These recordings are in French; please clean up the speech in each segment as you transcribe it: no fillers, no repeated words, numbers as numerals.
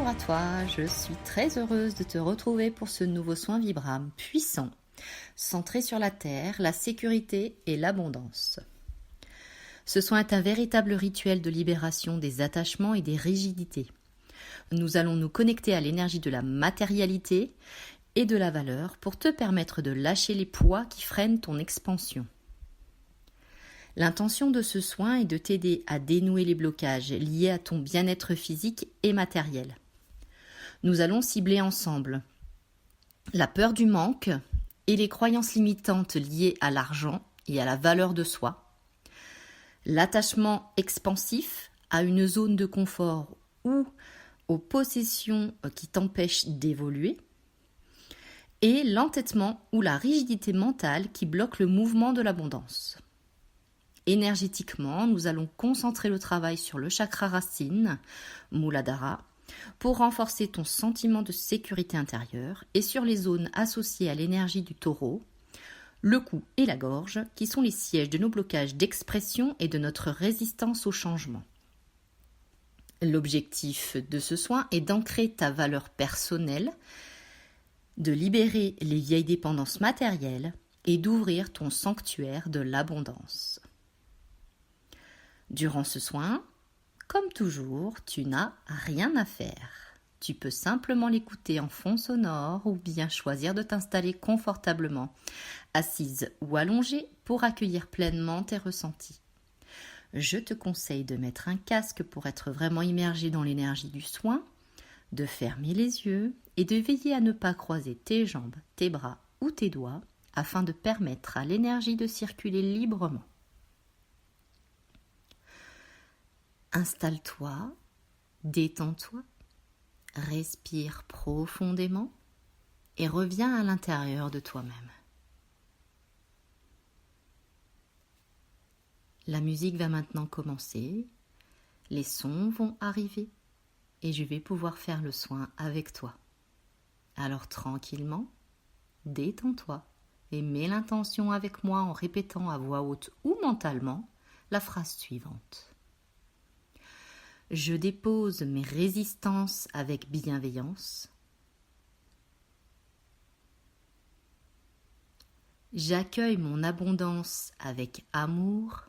Bonjour à toi, je suis très heureuse de te retrouver pour ce nouveau soin Vibram puissant, centré sur la terre, la sécurité et l'abondance. Ce soin est un véritable rituel de libération des attachements et des rigidités. Nous allons nous connecter à l'énergie de la matérialité et de la valeur pour te permettre de lâcher les poids qui freinent ton expansion. L'intention de ce soin est de t'aider à dénouer les blocages liés à ton bien-être physique et matériel. Nous allons cibler ensemble la peur du manque et les croyances limitantes liées à l'argent et à la valeur de soi, l'attachement expansif à une zone de confort ou aux possessions qui t'empêchent d'évoluer, et l'entêtement ou la rigidité mentale qui bloque le mouvement de l'abondance. Énergétiquement, nous allons concentrer le travail sur le chakra racine, Muladhara, pour renforcer ton sentiment de sécurité intérieure et sur les zones associées à l'énergie du taureau, le cou et la gorge, qui sont les sièges de nos blocages d'expression et de notre résistance au changement. L'objectif de ce soin est d'ancrer ta valeur personnelle, de libérer les vieilles dépendances matérielles et d'ouvrir ton sanctuaire de l'abondance. Durant ce soin, comme toujours, tu n'as rien à faire. Tu peux simplement l'écouter en fond sonore ou bien choisir de t'installer confortablement, assise ou allongée pour accueillir pleinement tes ressentis. Je te conseille de mettre un casque pour être vraiment immergé dans l'énergie du soin, de fermer les yeux et de veiller à ne pas croiser tes jambes, tes bras ou tes doigts afin de permettre à l'énergie de circuler librement. Installe-toi, détends-toi, respire profondément et reviens à l'intérieur de toi-même. La musique va maintenant commencer, les sons vont arriver et je vais pouvoir faire le soin avec toi. Alors tranquillement, détends-toi et mets l'intention avec moi en répétant à voix haute ou mentalement la phrase suivante. Je dépose mes résistances avec bienveillance. J'accueille mon abondance avec amour.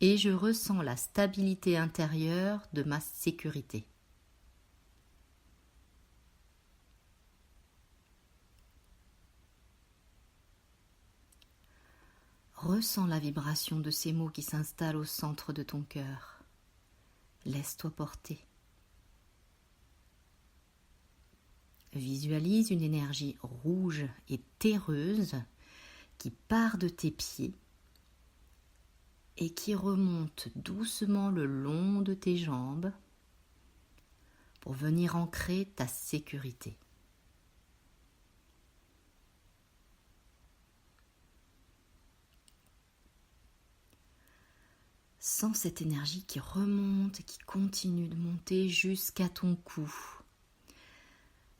Et je ressens la stabilité intérieure de ma sécurité. Ressens la vibration de ces mots qui s'installent au centre de ton cœur. Laisse-toi porter. Visualise une énergie rouge et terreuse qui part de tes pieds et qui remonte doucement le long de tes jambes pour venir ancrer ta sécurité. Sens cette énergie qui remonte et qui continue de monter jusqu'à ton cou,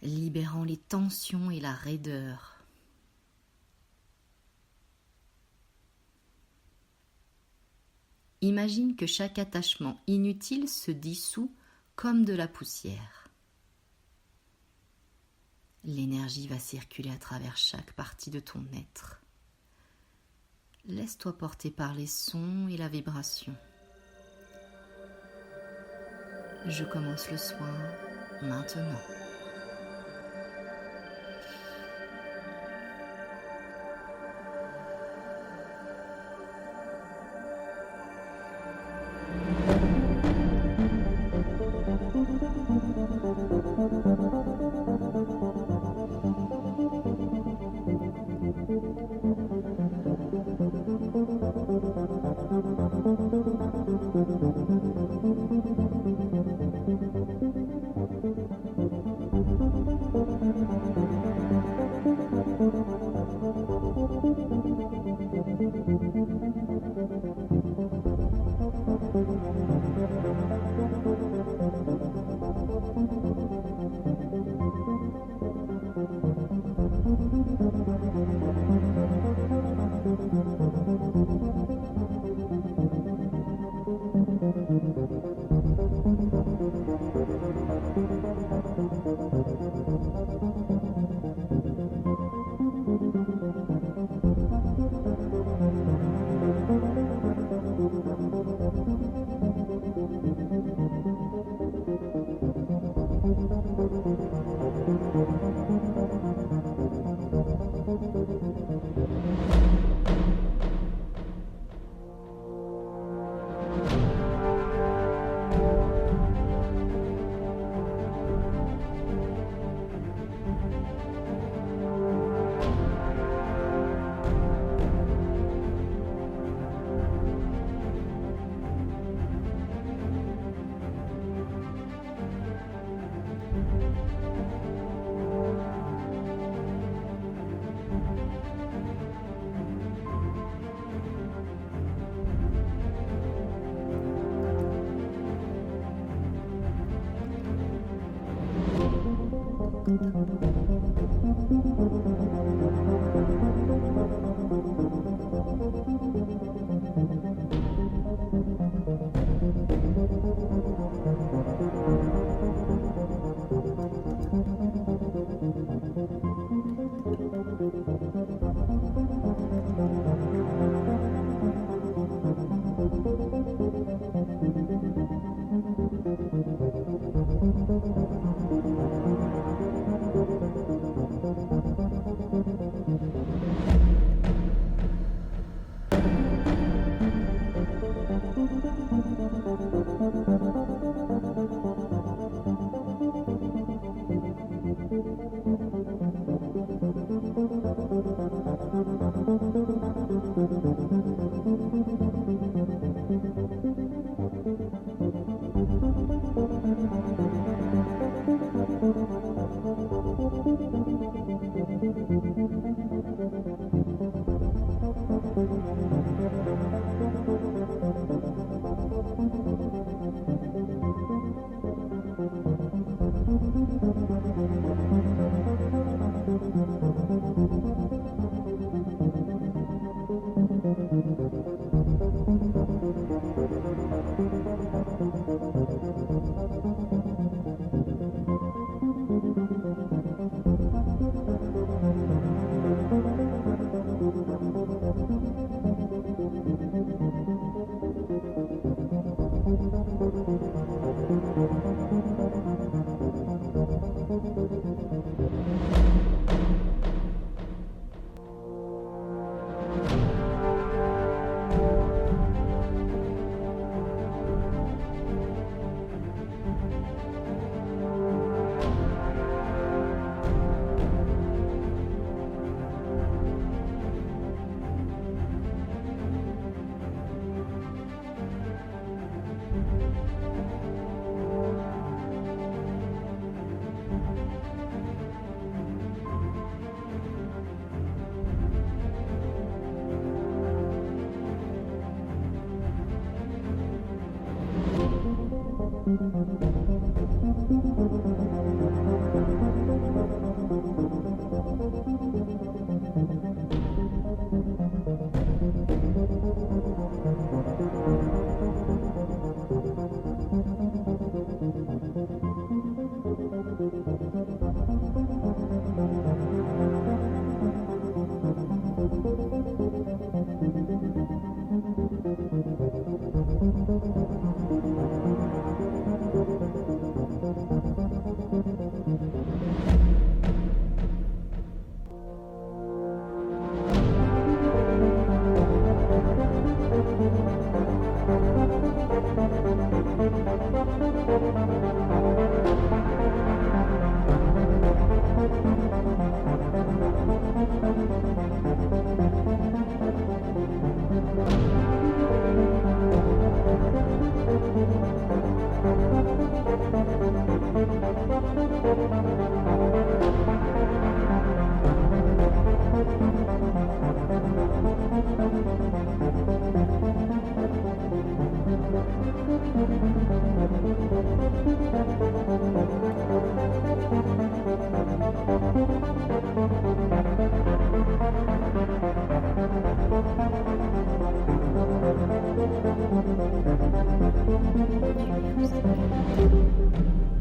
libérant les tensions et la raideur. Imagine que chaque attachement inutile se dissout comme de la poussière. L'énergie va circuler à travers chaque partie de ton être. Laisse-toi porter par les sons et la vibration. Je commence le soin maintenant.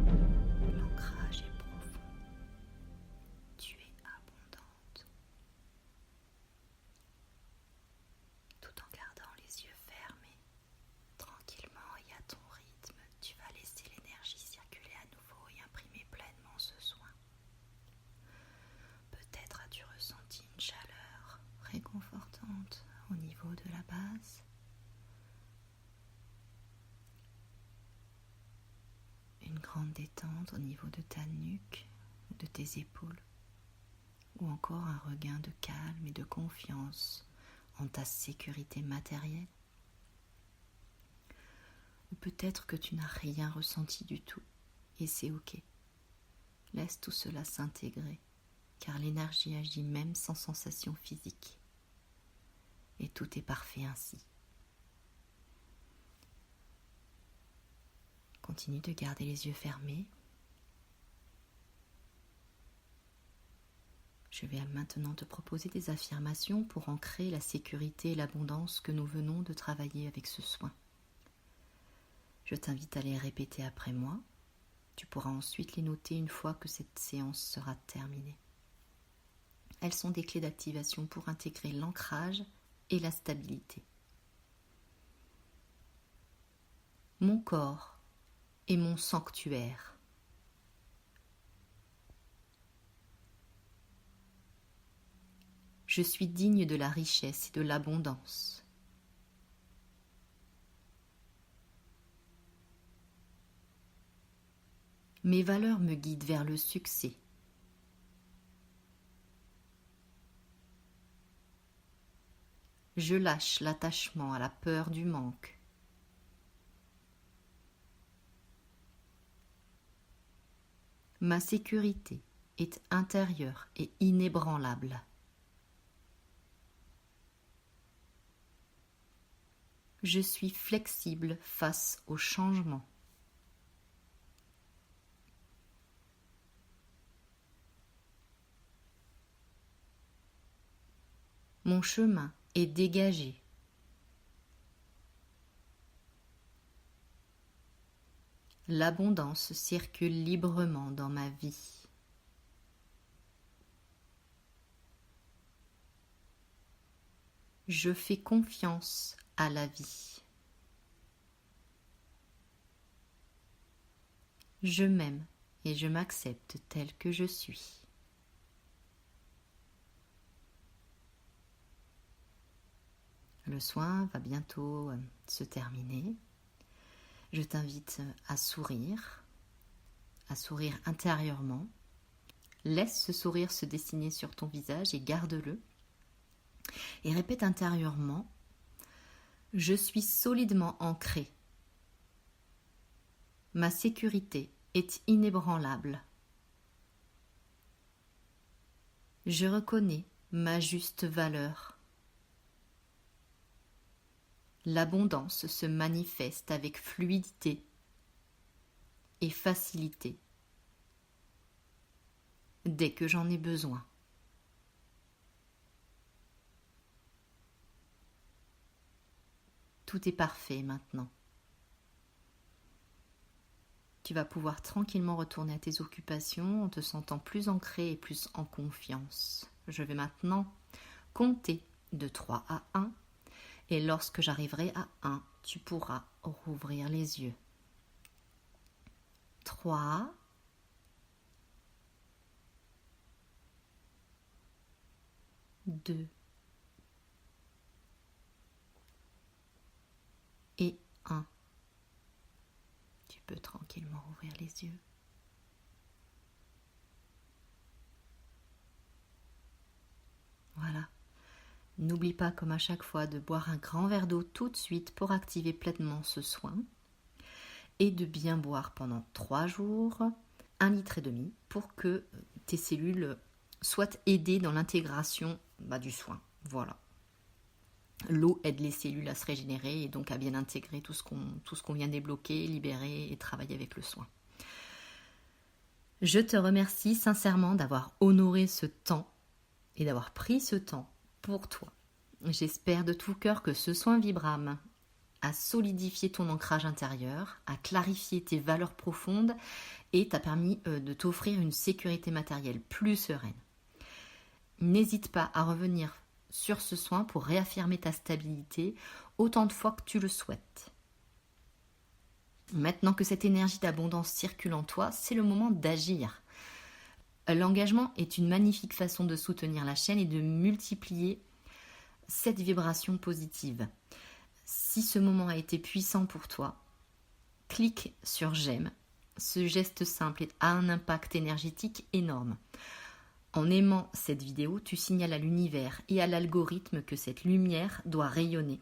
L'ancrage est profond. Tu es abondante. Tout en gardant les yeux fermés, tranquillement et à ton rythme, tu vas laisser l'énergie circuler à nouveau et imprimer pleinement ce soin. Peut-être as-tu ressenti une chaleur réconfortante au niveau de la base. Une grande détente au niveau de ta nuque ou de tes épaules, ou encore un regain de calme et de confiance en ta sécurité matérielle. Ou peut-être que tu n'as rien ressenti du tout, et c'est ok. Laisse tout cela s'intégrer, car l'énergie agit même sans sensation physique. Et tout est parfait ainsi. Continue de garder les yeux fermés. Je vais maintenant te proposer des affirmations pour ancrer la sécurité et l'abondance que nous venons de travailler avec ce soin. Je t'invite à les répéter après moi. Tu pourras ensuite les noter une fois que cette séance sera terminée. Elles sont des clés d'activation pour intégrer l'ancrage et la stabilité. Mon corps est mon sanctuaire. Je suis digne de la richesse et de l'abondance. Mes valeurs me guident vers le succès. Je lâche l'attachement à la peur du manque. Ma sécurité est intérieure et inébranlable. Je suis flexible face au changement. Mon chemin est dégagé. L'abondance circule librement dans ma vie. Je fais confiance à la vie. Je m'aime et je m'accepte tel que je suis. Le soin va bientôt se terminer. Je t'invite à sourire intérieurement. Laisse ce sourire se dessiner sur ton visage et garde-le. Et répète intérieurement, je suis solidement ancré. Ma sécurité est inébranlable. Je reconnais ma juste valeur. L'abondance se manifeste avec fluidité et facilité dès que j'en ai besoin. Tout est parfait maintenant. Tu vas pouvoir tranquillement retourner à tes occupations en te sentant plus ancré et plus en confiance. Je vais maintenant compter de 3 à 1. Et lorsque j'arriverai à 1, tu pourras rouvrir les yeux. 3, 2 et 1. Tu peux tranquillement rouvrir les yeux. Voilà. N'oublie pas, comme à chaque fois, de boire un grand verre d'eau tout de suite pour activer pleinement ce soin et de bien boire pendant 3 jours, 1,5 litre pour que tes cellules soient aidées dans l'intégration du soin. Voilà. L'eau aide les cellules à se régénérer et donc à bien intégrer tout ce qu'on vient débloquer, libérer et travailler avec le soin. Je te remercie sincèrement d'avoir honoré ce temps et d'avoir pris ce temps pour toi. J'espère de tout cœur que ce soin Vibram a solidifié ton ancrage intérieur, a clarifié tes valeurs profondes et t'a permis de t'offrir une sécurité matérielle plus sereine. N'hésite pas à revenir sur ce soin pour réaffirmer ta stabilité autant de fois que tu le souhaites. Maintenant que cette énergie d'abondance circule en toi, c'est le moment d'agir. L'engagement est une magnifique façon de soutenir la chaîne et de multiplier cette vibration positive. Si ce moment a été puissant pour toi, clique sur j'aime. Ce geste simple a un impact énergétique énorme. En aimant cette vidéo, tu signales à l'univers et à l'algorithme que cette lumière doit rayonner,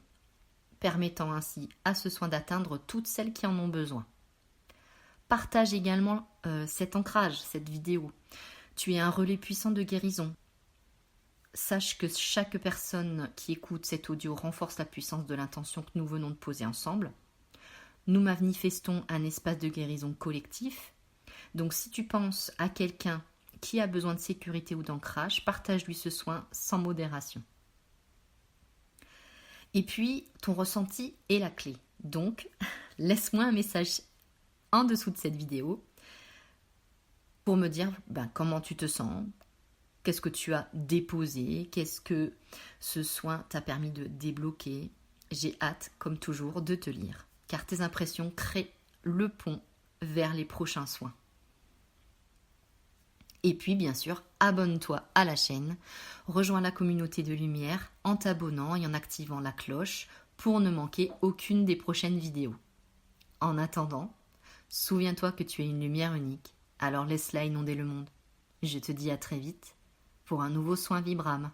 permettant ainsi à ce soin d'atteindre toutes celles qui en ont besoin. Partage également cet ancrage, cette vidéo. Tu es un relais puissant de guérison. Sache que chaque personne qui écoute cet audio renforce la puissance de l'intention que nous venons de poser ensemble. Nous manifestons un espace de guérison collectif. Donc si tu penses à quelqu'un qui a besoin de sécurité ou d'ancrage, partage-lui ce soin sans modération. Et puis, ton ressenti est la clé. Donc, laisse-moi un message en dessous de cette vidéo pour me dire comment tu te sens, qu'est-ce que tu as déposé, qu'est-ce que ce soin t'a permis de débloquer. J'ai hâte, comme toujours, de te lire, car tes impressions créent le pont vers les prochains soins. Et puis, bien sûr, abonne-toi à la chaîne, rejoins la communauté de lumière en t'abonnant et en activant la cloche pour ne manquer aucune des prochaines vidéos. En attendant, souviens-toi que tu es une lumière unique, alors laisse-la inonder le monde. Je te dis à très vite pour un nouveau soin Vibram.